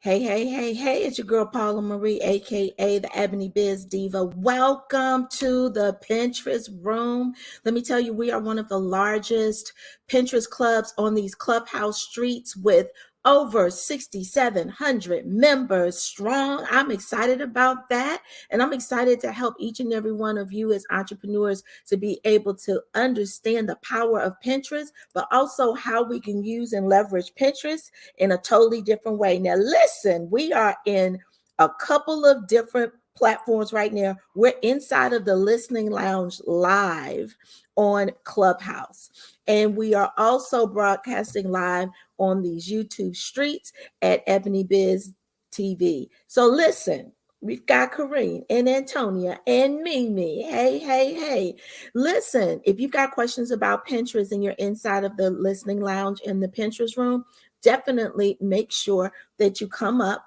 Hey, it's your girl Paula Marie, aka the Ebony Biz Diva. Welcome to the Pinterest room. Let me tell you, we are one of the largest Pinterest clubs on these Clubhouse streets with over 6,700 members strong. I'm excited about that. And I'm excited to help each and every one of you as entrepreneurs to be able to understand the power of Pinterest, but also how we can use and leverage Pinterest in a totally different way. Now, listen, we are in a couple of different platforms right now. We're inside of the Listening Lounge live on Clubhouse, and we are also broadcasting live on these YouTube streets at Ebony Biz TV. So listen, we've got Kareen and Antonia and Mimi. Hey. Listen, if you've got questions about Pinterest and you're inside of the Listening Lounge in the Pinterest room, definitely make sure that you come up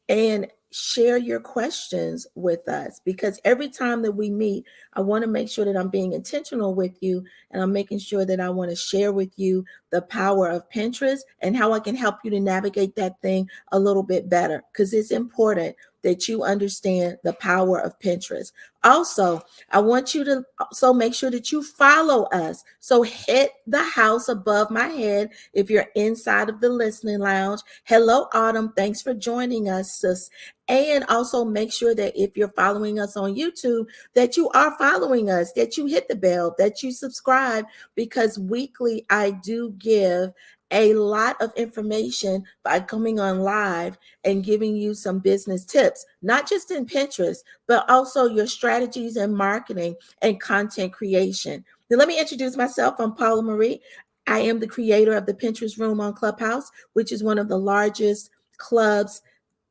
and share your questions with us, because every time that we meet, I want to make sure that I'm being intentional with you, and I'm making sure that I want to share with you the power of Pinterest and how I can help you to navigate that thing a little bit better, because it's important that you understand the power of Pinterest. Also, I want you to also make sure that you follow us. So hit the house above my head if you're inside of the Listening Lounge. Hello, Autumn. Thanks for joining us, sis. And also make sure that if you're following us on YouTube, that you are following us, that you hit the bell, that you subscribe, because weekly I do give a lot of information by coming on live and giving you some business tips, not just in Pinterest, but also your strategies in marketing and content creation. Now, let me introduce myself. I'm Paula Marie. I am the creator of the Pinterest Room on Clubhouse, which is one of the largest clubs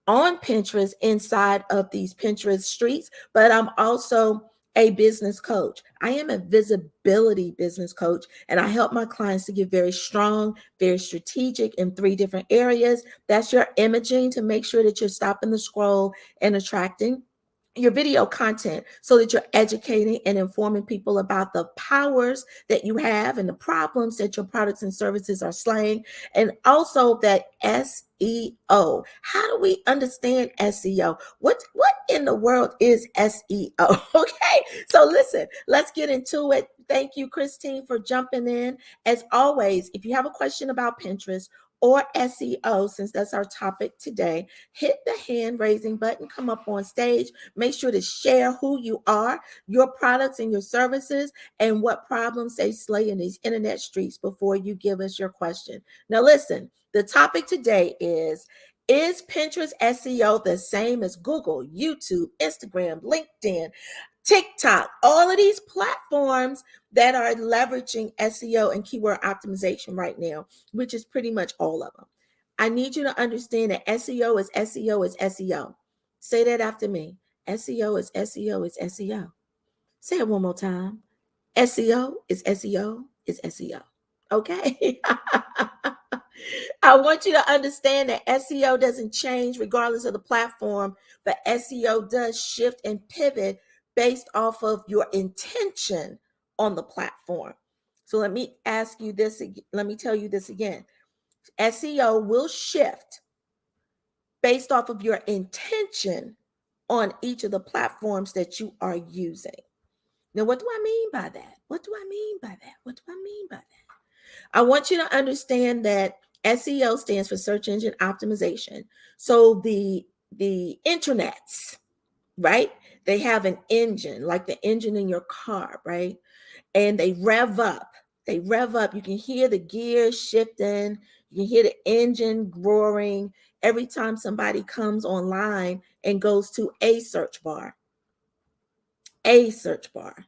on Pinterest inside of these Pinterest streets, but I'm also a business coach. I am a visibility business coach, and I help my clients to get very strong, very strategic in 3 different areas. That's your imaging, to make sure that you're stopping the scroll and attracting; your video content, so that you're educating and informing people about the powers that you have and the problems that your products and services are slaying; and also that SEO. How do we understand SEO? What in the world is SEO? Okay, so listen, let's get into it. Thank you, Christine, for jumping in. As always, if you have a question about Pinterest or SEO, since that's our topic today, hit the hand raising button, come up on stage. Make sure to share who you are, your products and your services, and what problems they slay in these internet streets before you give us your question. Now, listen, the topic today is Pinterest SEO the same as Google, YouTube, Instagram, LinkedIn, TikTok, all of these platforms that are leveraging SEO and keyword optimization right now, which is pretty much all of them? I need you to understand that SEO is SEO is SEO. Say that after me. SEO is SEO is SEO. Say it one more time. SEO is SEO is SEO. Okay. I want you to understand that SEO doesn't change regardless of the platform, but SEO does shift and pivot based off of your intention on the platform. So let me ask you this. Let me tell you this again. SEO will shift based off of your intention on each of the platforms that you are using. Now, what do I mean by that? What do I mean by that? What do I mean by that? I want you to understand that SEO stands for search engine optimization. So the internets, right? They have an engine, like the engine in your car, right? And they rev up. They rev up. You can hear the gears shifting. You can hear the engine roaring every time somebody comes online and goes to a search bar. A search bar.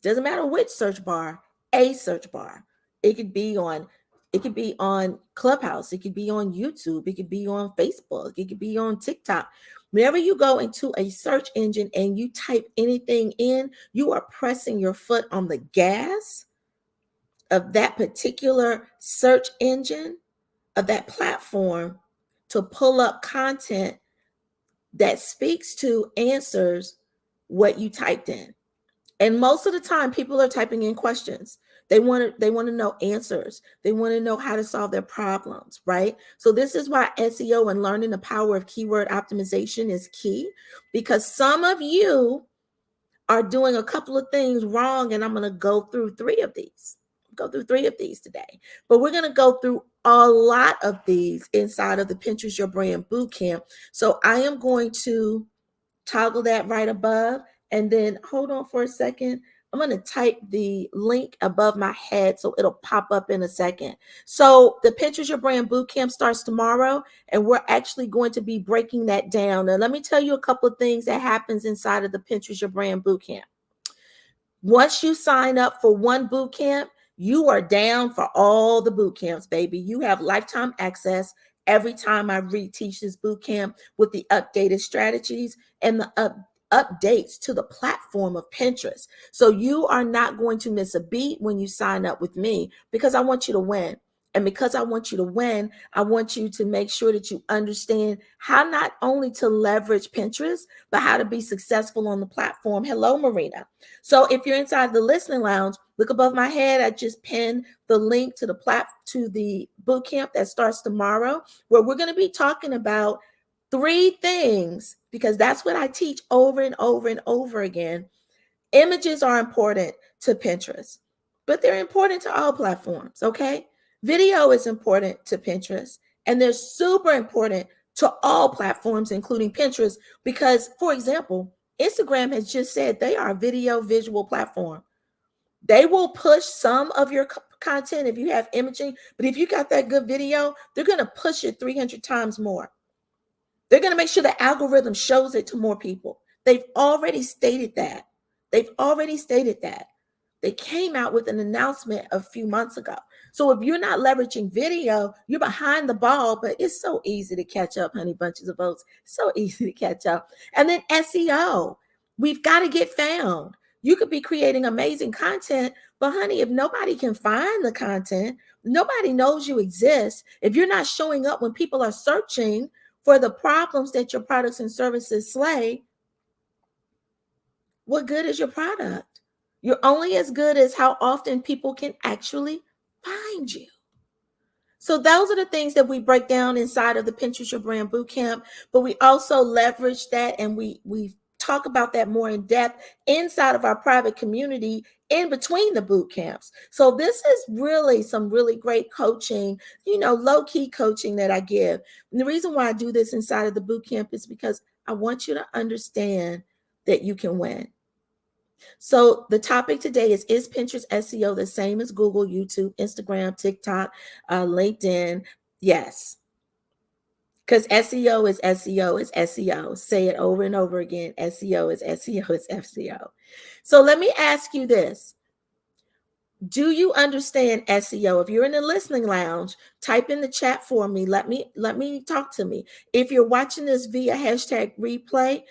Doesn't matter which search bar, a search bar. It could be on Clubhouse, it could be on YouTube, it could be on Facebook, it could be on TikTok. Whenever you go into a search engine and you type anything in, you are pressing your foot on the gas of that particular search engine, of that platform, to pull up content that speaks to, answers what you typed in. And most of the time, people are typing in questions. They want to know answers. They want to know how to solve their problems, right? So this is why SEO and learning the power of keyword optimization is key, because some of you are doing a couple of things wrong, and I'm going to go through three of these. Go through three of these today, but we're going to go through a lot of these inside of the Pinterest Your Brand Bootcamp. So I am going to toggle that right above, and then hold on for a second. I'm going to type the link above my head so it'll pop up in a second. So the Pinterest Your Brand Bootcamp starts tomorrow, and we're actually going to be breaking that down. Now, let me tell you a couple of things that happens inside of the Pinterest Your Brand Bootcamp. Once you sign up for one boot camp, you are down for all the boot camps, baby. You have lifetime access every time I reteach this boot camp with the updated strategies and the updates to the platform of Pinterest. So you are not going to miss a beat when you sign up with me, because I want you to win. And because I want you to win, I want you to make sure that you understand how not only to leverage Pinterest, but how to be successful on the platform. Hello, Marina. So if you're inside the listening lounge, look above my head. I just pinned the link to the boot camp that starts tomorrow, where we're going to be talking about three things, because that's what I teach over and over and over again. Images are important to Pinterest, but they're important to all platforms, okay? Video is important to Pinterest, and they're super important to all platforms, including Pinterest, because, for example, Instagram has just said they are a video visual platform. They will push some of your content if you have imaging, but if you got that good video, they're going to push it 300 times more. They're going to make sure the algorithm shows it to more people. They've already stated that. They've already stated that. They came out with an announcement a few months ago. So if you're not leveraging video, you're behind the ball, but it's so easy to catch up, honey bunches of oats. So easy to catch up. And then SEO. We've got to get found. You could be creating amazing content, but honey, if nobody can find the content, nobody knows you exist. If you're not showing up when people are searching for the problems that your products and services slay, what good is your product? You're only as good as how often people can actually find you. So those are the things that we break down inside of the Pinterest Your Brand Bootcamp, but we also leverage that, and we talk about that more in depth inside of our private community in between the boot camps. So this is really some really great coaching, low-key coaching that I give. And the reason why I do this inside of the boot camp is because I want you to understand that you can win. So the topic today is Pinterest SEO the same as Google, YouTube, Instagram, TikTok, LinkedIn? Yes. Because SEO is SEO is SEO. Say it over and over again. SEO is SEO is SEO. So let me ask you this. Do you understand SEO? If you're in the listening lounge, type in the chat for me. Let me talk to me. If you're watching this via hashtag replay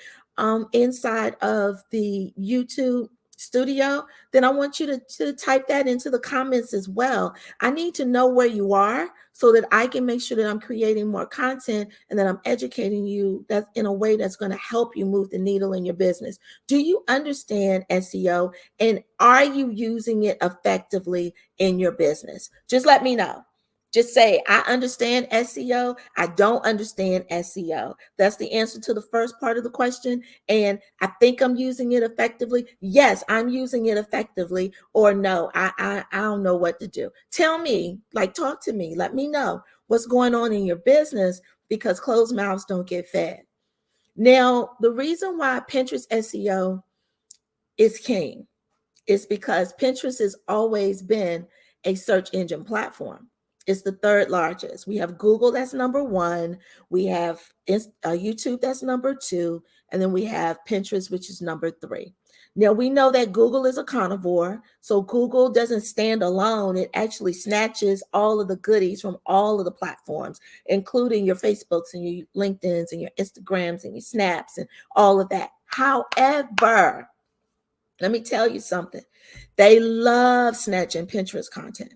inside of the YouTube studio, then I want you to type that into the comments as well. I need to know where you are so that I can make sure that I'm creating more content and that I'm educating you that's in a way that's going to help you move the needle in your business. Do you understand SEO? And are you using it effectively in your business? Just let me know. Just say, I understand SEO. I don't understand SEO. That's the answer to the first part of the question. And I think I'm using it effectively. Yes, I'm using it effectively. Or no, I don't know what to do. Tell me, talk to me. Let me know what's going on in your business, because closed mouths don't get fed. Now, the reason why Pinterest SEO is king is because Pinterest has always been a search engine platform. It's the third largest. We have Google, that's number one. We have YouTube, that's number two. And then we have Pinterest, which is number three. Now, we know that Google is a carnivore. So Google doesn't stand alone. It actually snatches all of the goodies from all of the platforms, including your Facebooks and your LinkedIns and your Instagrams and your Snaps and all of that. However, let me tell you something. They love snatching Pinterest content.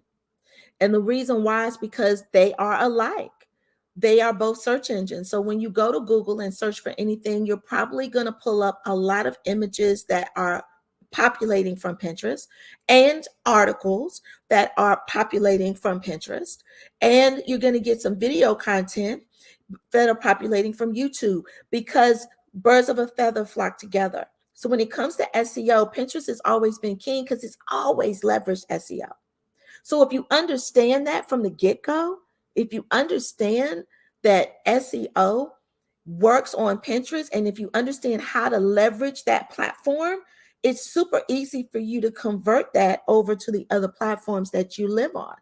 And the reason why is because they are alike. They are both search engines. So when you go to Google and search for anything, you're probably going to pull up a lot of images that are populating from Pinterest, and articles that are populating from Pinterest, and you're going to get some video content that are populating from YouTube, because birds of a feather flock together. So when it comes to SEO, Pinterest has always been king because it's always leveraged SEO. So if you understand that from the get-go, if you understand that SEO works on Pinterest, and if you understand how to leverage that platform, it's super easy for you to convert that over to the other platforms that you live on.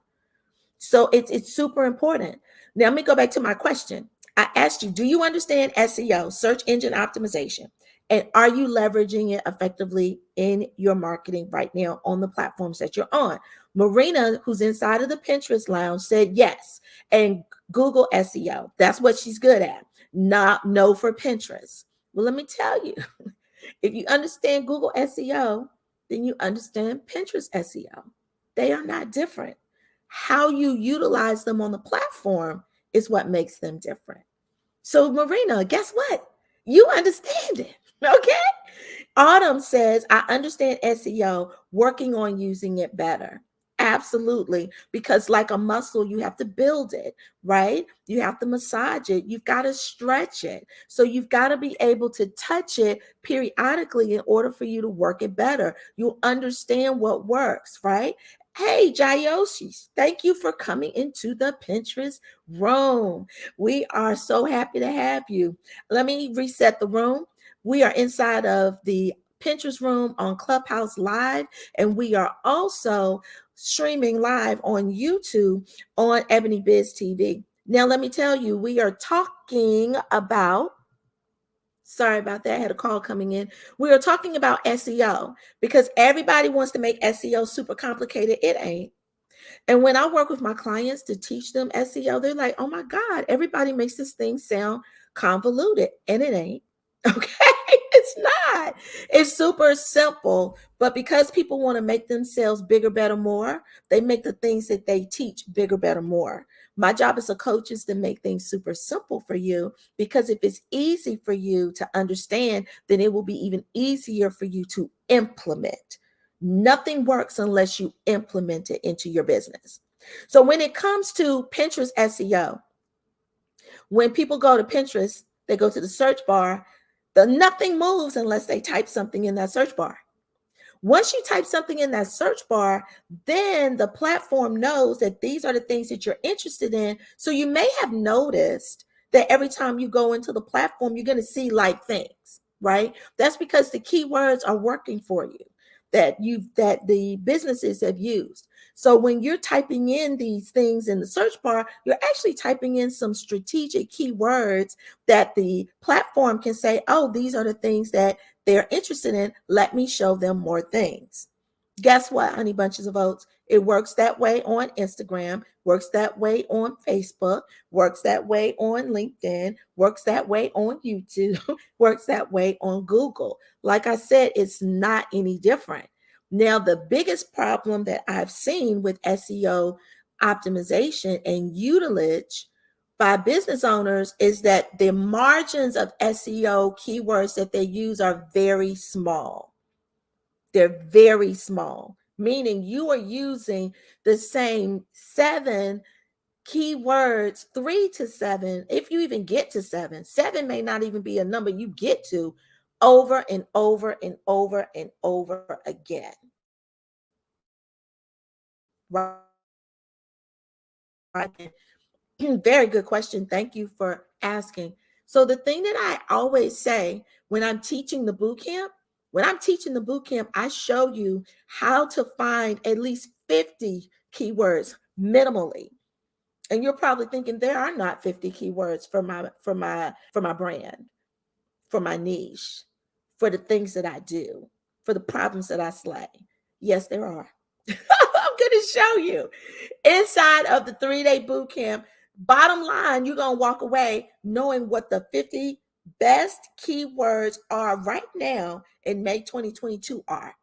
So it's super important. Now let me go back to my question. I asked you, do you understand SEO, search engine optimization? And are you leveraging it effectively in your marketing right now on the platforms that you're on? Marina, who's inside of the Pinterest lounge, said yes. And Google SEO, that's what she's good at. Not no for Pinterest. Well, let me tell you, if you understand Google SEO, then you understand Pinterest SEO. They are not different. How you utilize them on the platform is what makes them different. So, Marina, guess what? You understand it. Okay. Autumn says, I understand SEO, working on using it better. Absolutely. Because, like a muscle, you have to build it, right? You have to massage it. You've got to stretch it. So, you've got to be able to touch it periodically in order for you to work it better. You'll understand what works, right? Hey, Jayoshi, thank you for coming into the Pinterest room. We are so happy to have you. Let me reset the room. We are inside of the Pinterest room on Clubhouse Live, and we are also streaming live on YouTube on Ebony Biz TV. Now, let me tell you, we are talking about, sorry about that, I had a call coming in. We are talking about SEO because everybody wants to make SEO super complicated. It ain't. And when I work with my clients to teach them SEO, they're like, oh my God, everybody makes this thing sound convoluted. And it ain't. Okay. It's not. It's super simple. But because people want to make themselves bigger, better, more, they make the things that they teach bigger, better, more. My job as a coach is to make things super simple for you, because if it's easy for you to understand, then it will be even easier for you to implement. Nothing works unless you implement it into your business. So when it comes to Pinterest SEO, when people go to Pinterest, they go to the search bar, nothing moves unless they type something in that search bar. Once you type something in that search bar, then the platform knows that these are the things that you're interested in. So you may have noticed that every time you go into the platform, you're going to see like things, right? That's because the keywords are working for you, that the businesses have used. So when you're typing in these things in the search bar, you're actually typing in some strategic keywords that the platform can say, oh, these are the things that they're interested in. Let me show them more things. Guess what, honey bunches of oats? It works that way on Instagram, works that way on Facebook, works that way on LinkedIn, works that way on YouTube, works that way on Google. Like I said, it's not any different. Now, the biggest problem that I've seen with SEO optimization and utilage by business owners is that the margins of SEO keywords that they use are very small. They're very small, meaning you are using the same 7 keywords, 3 to 7, if you even get to 7. 7 may not even be a number you get to, over and over and over and over again. Right. Very good question. Thank you for asking. So the thing that I always say when I'm teaching the boot camp, I show you how to find at least 50 keywords minimally. And you're probably thinking there are not 50 keywords for my brand, for my niche, for the things that I do, for the problems that I slay. Yes, there are. I'm going to show you. Inside of the 3-day boot camp, bottom line, you're going to walk away knowing what the 50 best keywords are right now in May 2022 are.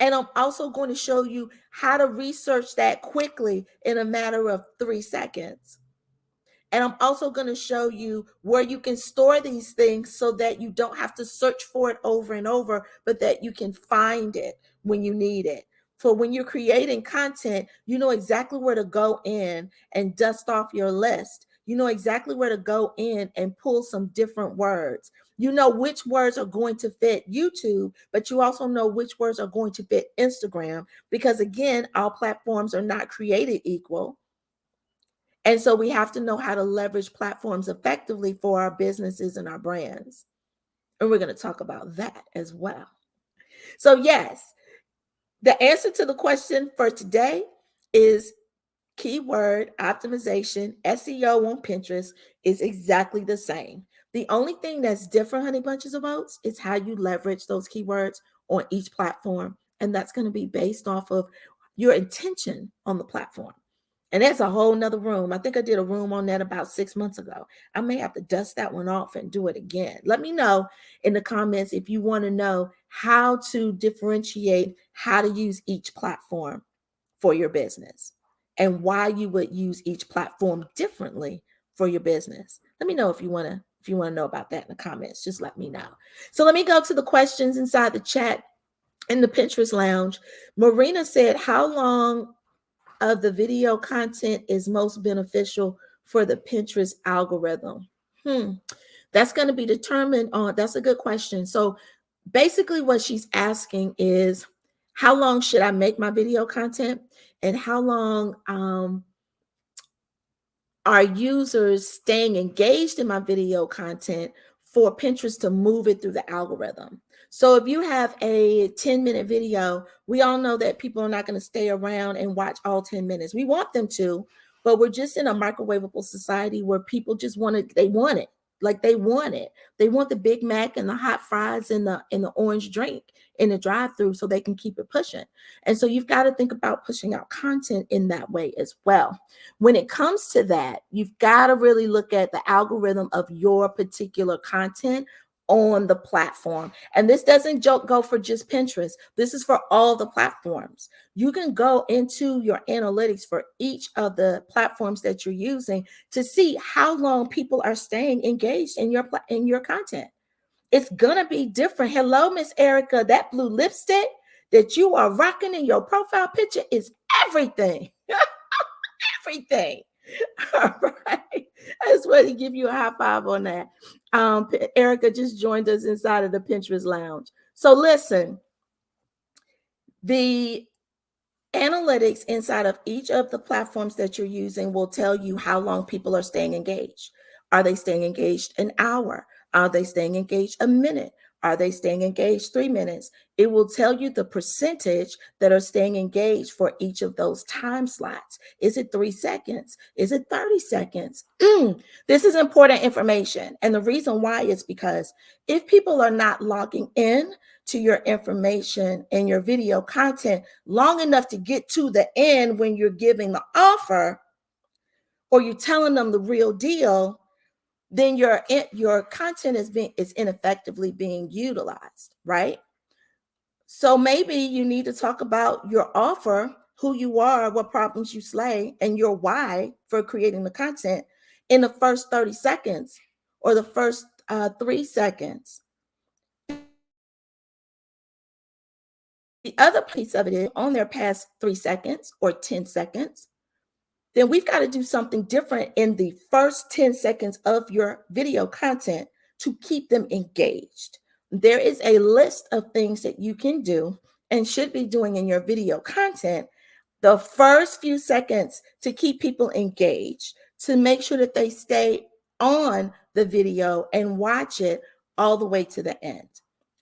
And I'm also going to show you how to research that quickly in a matter of 3 seconds. And I'm also going to show you where you can store these things so that you don't have to search for it over and over, but that you can find it when you need it. So when you're creating content, you know exactly where to go in and dust off your list. You know exactly where to go in and pull some different words. You know which words are going to fit YouTube, but you also know which words are going to fit Instagram, because again, all platforms are not created equal. And so we have to know how to leverage platforms effectively for our businesses and our brands. And we're going to talk about that as well. So yes, the answer to the question for today is keyword optimization. SEO on Pinterest is exactly the same. The only thing that's different, honey bunches of oats, is how you leverage those keywords on each platform. And that's going to be based off of your intention on the platform. And that's a whole nother room. I think I did a room on that about 6 months ago. I may have to dust that one off and do it again. Let me know in the comments if you want to know how to differentiate how to use each platform for your business and why you would use each platform differently for your business. Let me know if you want to know about that in the comments. Just let me know. So let me go to the questions inside the chat in the Pinterest lounge. Marina said, how long of the video content is most beneficial for the Pinterest algorithm? That's going to be determined on, that's a good question. So basically what she's asking is, how long should I make my video content, and how long are users staying engaged in my video content for Pinterest to move it through the algorithm? So if you have a 10-minute video, we all know that people are not going to stay around and watch all 10 minutes. We want them to, but we're just in a microwavable society where people just want it. They want it. Like they want it. They want the Big Mac and the hot fries and the orange drink in the drive-through so they can keep it pushing. And so you've got to think about pushing out content in that way as well. When it comes to that, you've got to really look at the algorithm of your particular content on the platform. And this doesn't go for just Pinterest. This is for all the platforms. You can go into your analytics for each of the platforms that you're using to see how long people are staying engaged in your content. It's gonna be different. Hello, Miss Erica. That blue lipstick that you are rocking in your profile picture is everything. Everything. All right. I just want to give you a high five on that. Erica just joined us inside of the Pinterest lounge. So listen, the analytics inside of each of the platforms that you're using will tell you how long people are staying engaged. Are they staying engaged an hour? Are they staying engaged a minute? Are they staying engaged 3 minutes? It will tell you the percentage that are staying engaged for each of those time slots. Is it 3 seconds? Is it 30 seconds? This is important information. And the reason why is because if people are not logging in to your information and your video content long enough to get to the end when you're giving the offer or you're telling them the real deal, then your content is ineffectively being utilized, right? So maybe you need to talk about your offer, who you are, what problems you slay, and your why for creating the content in the first 30 seconds or the first 3 seconds. The other piece of it is on their past 3 seconds or 10 seconds, then we've got to do something different in the first 10 seconds of your video content to keep them engaged. There is a list of things that you can do and should be doing in your video content the first few seconds to keep people engaged, to make sure that they stay on the video and watch it all the way to the end.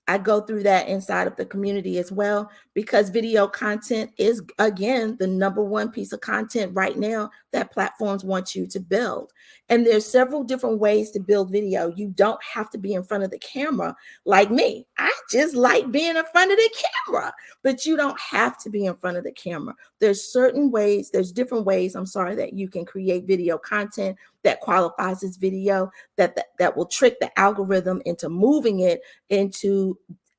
I go through that inside of the community as well, because video content is, again, the number one piece of content right now that platforms want you to build. And there's several different ways to build video. You don't have to be in front of the camera like me. I just like being in front of the camera, but you don't have to be in front of the camera. There's different ways, that you can create video content that qualifies as video, that will trick the algorithm into moving it into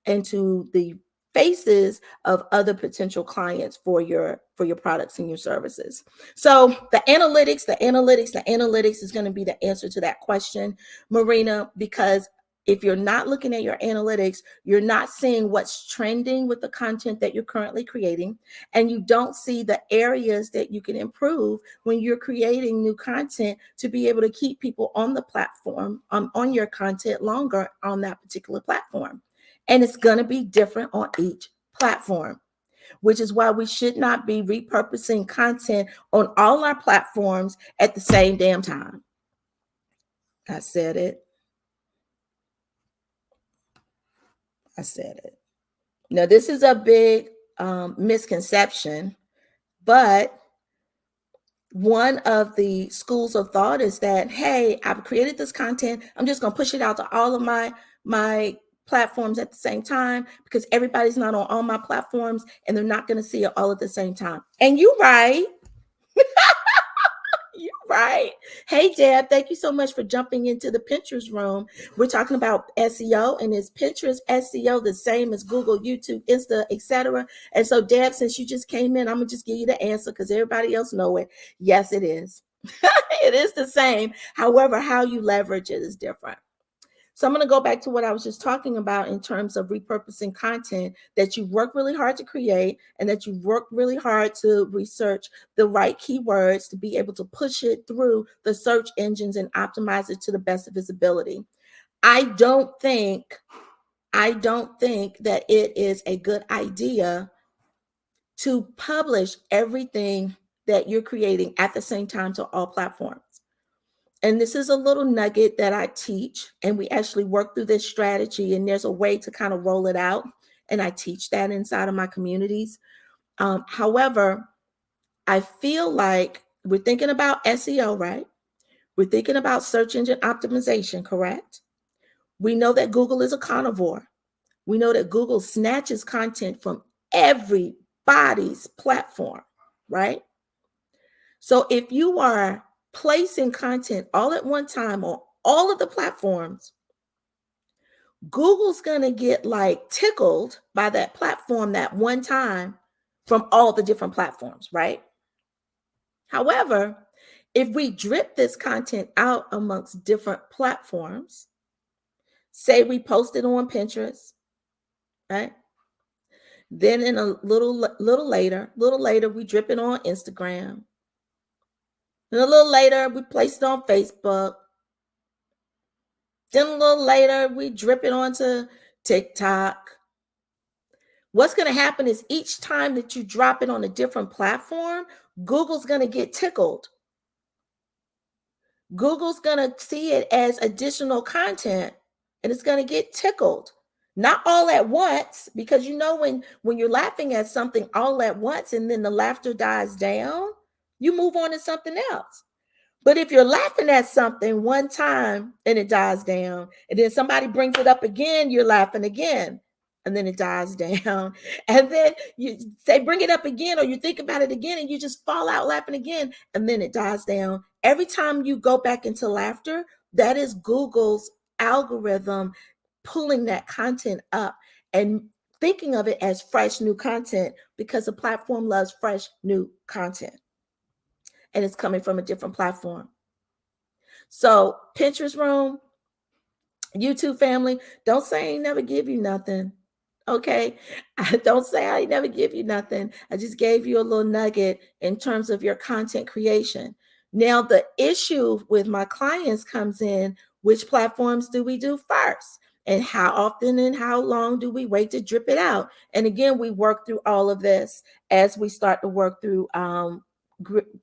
the faces of other potential clients for your products and your services. So the analytics is going to be the answer to that question, Marina, because if you're not looking at your analytics, you're not seeing what's trending with the content that you're currently creating, and you don't see the areas that you can improve when you're creating new content to be able to keep people on the platform, on your content longer on that particular platform. And it's going to be different on each platform, which is why we should not be repurposing content on all our platforms at the same damn time. I said it. Now, this is a big misconception, but one of the schools of thought is that, hey, I've created this content, I'm just going to push it out to all of my platforms at the same time, because everybody's not on all my platforms and they're not going to see it all at the same time. And you're right. You're right. Hey, Deb, thank you so much for jumping into the Pinterest room. We're talking about SEO, and is Pinterest SEO the same as Google, YouTube, Insta, etc.? And so, Deb, since you just came in, I'm gonna just give you the answer because everybody else know it. Yes, it is. It is the same. However, how you leverage it is different. So I'm going to go back to what I was just talking about in terms of repurposing content that you work really hard to create, and that you work really hard to research the right keywords to be able to push it through the search engines and optimize it to the best of its ability. I don't think that it is a good idea to publish everything that you're creating at the same time to all platforms. And this is a little nugget that I teach, and we actually work through this strategy, and there's a way to kind of roll it out. And I teach that inside of my communities. However, I feel like we're thinking about SEO, right? We're thinking about search engine optimization, correct? We know that Google is a carnivore. We know that Google snatches content from everybody's platform, right? So if you are placing content all at one time on all of the platforms, Google's going to get like tickled by that platform that one time from all the different platforms, right? However, if we drip this content out amongst different platforms, say we post it on Pinterest, right? Then in a little later, we drip it on Instagram. And a little later, we place it on Facebook. Then a little later, we drip it onto TikTok. What's going to happen is each time that you drop it on a different platform, Google's going to get tickled. Google's going to see it as additional content, and it's going to get tickled. Not all at once, because you know when you're laughing at something all at once and then the laughter dies down, you move on to something else. But if you're laughing at something one time and it dies down, and then somebody brings it up again, you're laughing again, and then it dies down. And then you say, bring it up again, or you think about it again, and you just fall out laughing again, and then it dies down. Every time you go back into laughter, that is Google's algorithm pulling that content up and thinking of it as fresh new content, because the platform loves fresh new content. And it's coming from a different platform. So Pinterest room, YouTube family, don't say I ain't never give you nothing. Okay. Don't say I ain't never give you nothing. I just gave you a little nugget in terms of your content creation. Now, the issue with my clients comes in, which platforms do we do first? And how often and how long do we wait to drip it out? And again, we work through all of this as we start to work through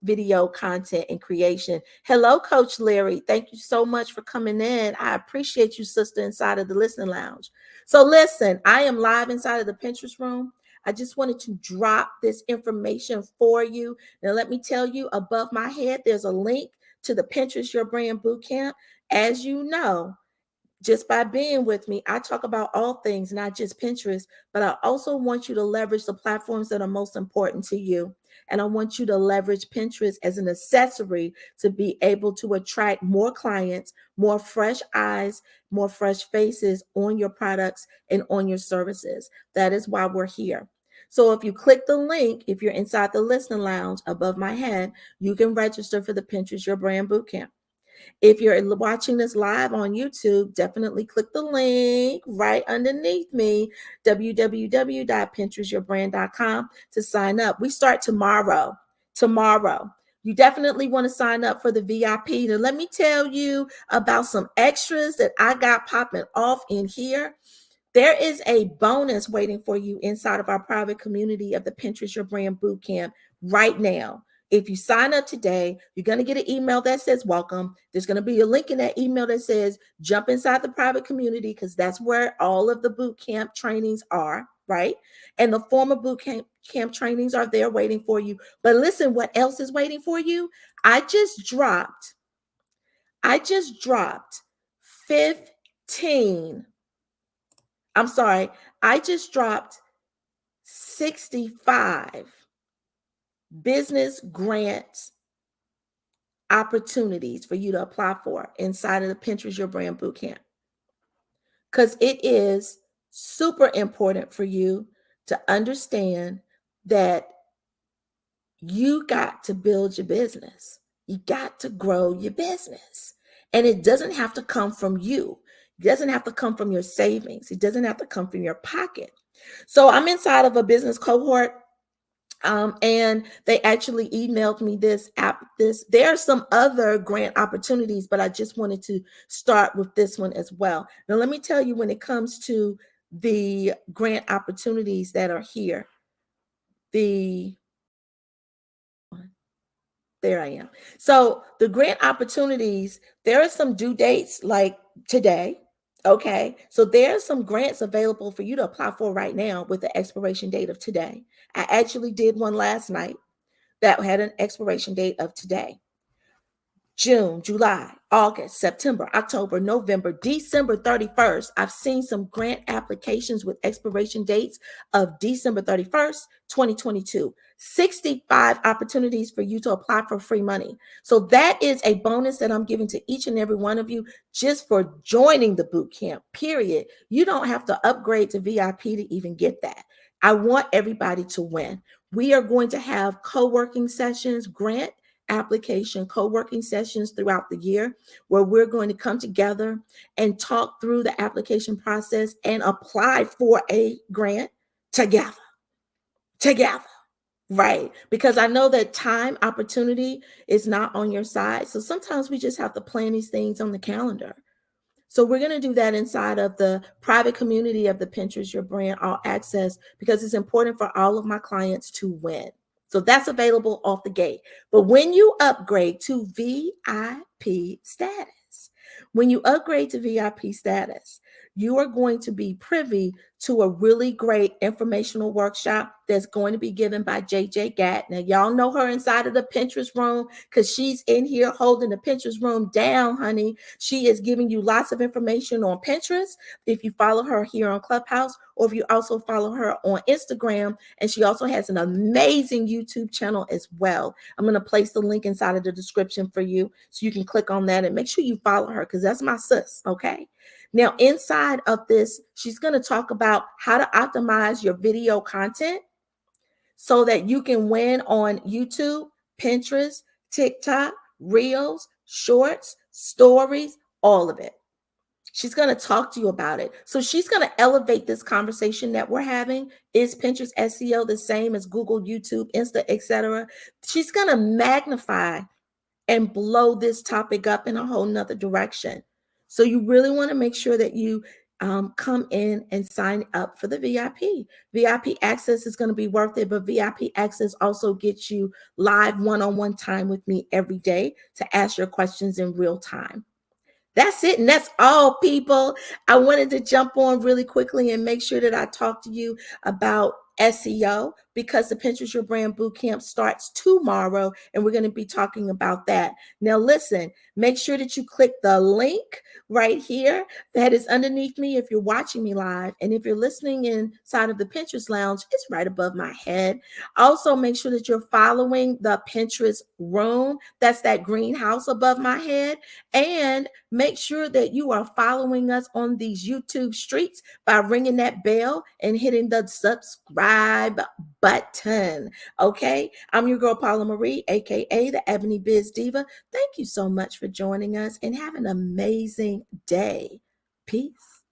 video content and creation. Hello, Coach Larry. Thank you so much for coming in. I appreciate you, sister, inside of the listening lounge. So listen, I am live inside of the Pinterest room. I just wanted to drop this information for you. Now, let me tell you, above my head, there's a link to the Pinterest Your Brand Bootcamp. As you know, just by being with me, I talk about all things, not just Pinterest, but I also want you to leverage the platforms that are most important to you. And I want you to leverage Pinterest as an accessory to be able to attract more clients, more fresh eyes, more fresh faces on your products and on your services. That is why we're here. So if you click the link, if you're inside the listening lounge above my head, you can register for the Pinterest Your Brand Bootcamp. If you're watching this live on YouTube, definitely click the link right underneath me, www.pinterestyourbrand.com, to sign up. We start tomorrow. Tomorrow. You definitely want to sign up for the VIP. Now, let me tell you about some extras that I got popping off in here. There is a bonus waiting for you inside of our private community of the Pinterest Your Brand Bootcamp right now. If you sign up today, you're going to get an email that says welcome. There's going to be a link in that email that says jump inside the private community, because that's where all of the bootcamp trainings are, right? And the former bootcamp trainings are there waiting for you. But listen, what else is waiting for you? I just dropped 15. I just dropped 65 business grants opportunities for you to apply for inside of the Pinterest Your Brand Bootcamp. Because it is super important for you to understand that you got to build your business. You got to grow your business. And it doesn't have to come from you. It doesn't have to come from your savings. It doesn't have to come from your pocket. So I'm inside of a business cohort, and they actually emailed me this app. There are some other grant opportunities, but I just wanted to start with this one as well. Now, let me tell you, when it comes to the grant opportunities that are here, there I am. So the grant opportunities, there are some due dates like today. Okay. So there are some grants available for you to apply for right now with the expiration date of today. I actually did one last night that had an expiration date of today. June, July, August, September, October, November, December 31st. I've seen some grant applications with expiration dates of December 31st, 2022. 65 opportunities for you to apply for free money. So that is a bonus that I'm giving to each and every one of you just for joining the boot camp, period. You don't have to upgrade to VIP to even get that. I want everybody to win. We are going to have co-working sessions, grant application co-working sessions throughout the year, where we're going to come together and talk through the application process and apply for a grant together, right? Because I know that time opportunity is not on your side. So sometimes we just have to plan these things on the calendar. So we're going to do that inside of the private community of the Pinterest Your Brand All Access, because it's important for all of my clients to win. So that's available off the gate. But when you upgrade to VIP status, you are going to be privy to a really great informational workshop that's going to be given by JJ Gatt. Now, y'all know her inside of the Pinterest room because she's in here holding the Pinterest room down, honey. She is giving you lots of information on Pinterest if you follow her here on Clubhouse, or if you also follow her on Instagram. And she also has an amazing YouTube channel as well. I'm going to place the link inside of the description for you so you can click on that and make sure you follow her, because that's my sis, okay? Now, inside of this, she's going to talk about how to optimize your video content so that you can win on YouTube, Pinterest, TikTok, Reels, Shorts, Stories, all of it. She's going to talk to you about it. So she's going to elevate this conversation that we're having. Is Pinterest SEO the same as Google, YouTube, Insta, etc.? She's going to magnify and blow this topic up in a whole nother direction. So you really want to make sure that you come in and sign up for the VIP. VIP access is going to be worth it, but VIP access also gets you live one-on-one time with me every day to ask your questions in real time. That's it. And that's all, people. I wanted to jump on really quickly and make sure that I talk to you about SEO, because the Pinterest Your Brand Bootcamp starts tomorrow, and we're going to be talking about that. Now, listen, make sure that you click the link right here that is underneath me if you're watching me live. And if you're listening inside of the Pinterest Lounge, it's right above my head. Also, make sure that you're following the Pinterest room. That's that greenhouse above my head. And make sure that you are following us on these YouTube streets by ringing that bell and hitting the subscribe button. Okay, I'm your girl, Paula Marie, aka the Ebony Biz Diva. Thank you so much for joining us and have an amazing day. Peace.